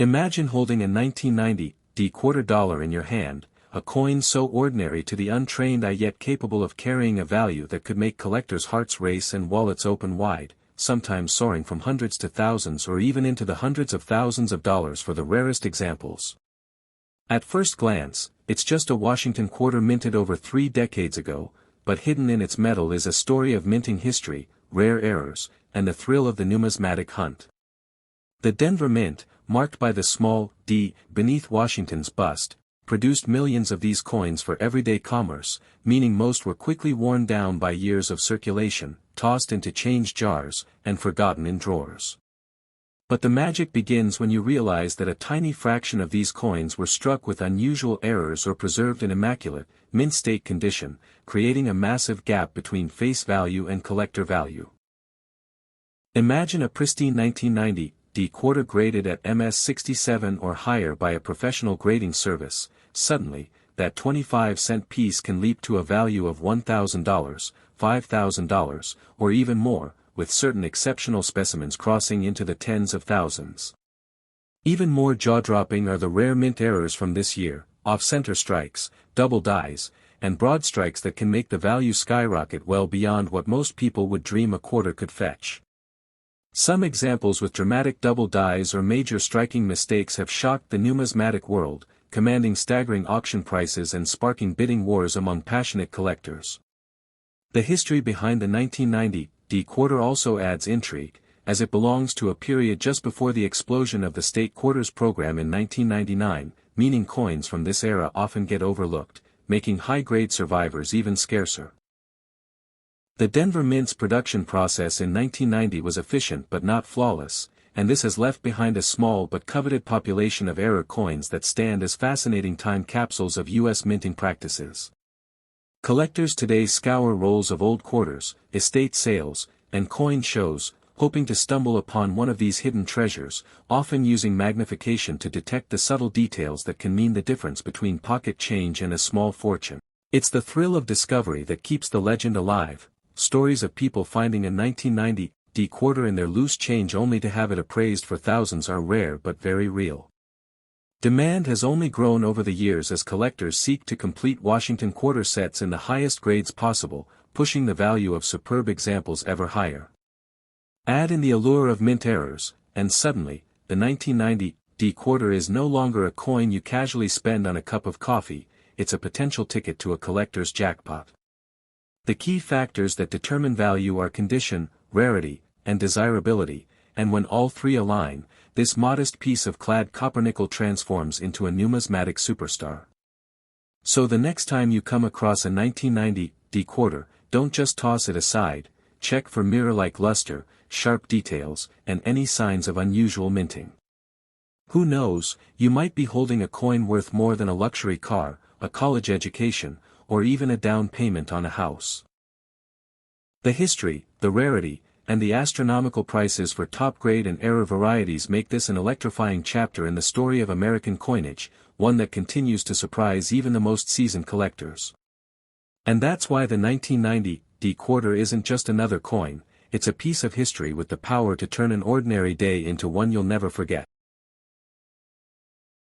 Imagine holding a 1990 D quarter dollar in your hand, a coin so ordinary to the untrained eye yet capable of carrying a value that could make collectors' hearts race and wallets open wide, sometimes soaring from hundreds to thousands or even into the hundreds of thousands of dollars for the rarest examples. At first glance, it's just a Washington quarter minted over 3 decades ago, but hidden in its metal is a story of minting history, rare errors, and the thrill of the numismatic hunt. The Denver Mint, marked by the small d beneath Washington's bust, produced millions of these coins for everyday commerce, meaning most were quickly worn down by years of circulation, tossed into change jars, and forgotten in drawers. But the magic begins when you realize that a tiny fraction of these coins were struck with unusual errors or preserved in immaculate, mint-state condition, creating a massive gap between face value and collector value. Imagine a pristine 1990 D quarter graded at MS 67 or higher by a professional grading service. Suddenly, that 25-cent piece can leap to a value of $1,000, $5,000, or even more, with certain exceptional specimens crossing into the tens of thousands. Even more jaw-dropping are the rare mint errors from this year, off-center strikes, double dies, and broad strikes that can make the value skyrocket well beyond what most people would dream a quarter could fetch. Some examples with dramatic double dies or major striking mistakes have shocked the numismatic world, commanding staggering auction prices and sparking bidding wars among passionate collectors. The history behind the 1990 D quarter also adds intrigue, as it belongs to a period just before the explosion of the state quarters program in 1999, meaning coins from this era often get overlooked, making high-grade survivors even scarcer. The Denver Mint's production process in 1990 was efficient but not flawless, and this has left behind a small but coveted population of error coins that stand as fascinating time capsules of U.S. minting practices. Collectors today scour rolls of old quarters, estate sales, and coin shows, hoping to stumble upon one of these hidden treasures, often using magnification to detect the subtle details that can mean the difference between pocket change and a small fortune. It's the thrill of discovery that keeps the legend alive. Stories of people finding a 1990 D quarter in their loose change only to have it appraised for thousands are rare but very real. Demand has only grown over the years as collectors seek to complete Washington quarter sets in the highest grades possible, pushing the value of superb examples ever higher. Add in the allure of mint errors, and suddenly, the 1990 D quarter is no longer a coin you casually spend on a cup of coffee, it's a potential ticket to a collector's jackpot. The key factors that determine value are condition, rarity, and desirability, and when all three align, this modest piece of clad copper-nickel transforms into a numismatic superstar. So the next time you come across a 1990 D quarter, don't just toss it aside, check for mirror-like luster, sharp details, and any signs of unusual minting. Who knows, you might be holding a coin worth more than a luxury car, a college education, or even a down payment on a house. The history, the rarity, and the astronomical prices for top-grade and error varieties make this an electrifying chapter in the story of American coinage, one that continues to surprise even the most seasoned collectors. And that's why the 1990 D quarter isn't just another coin, it's a piece of history with the power to turn an ordinary day into one you'll never forget.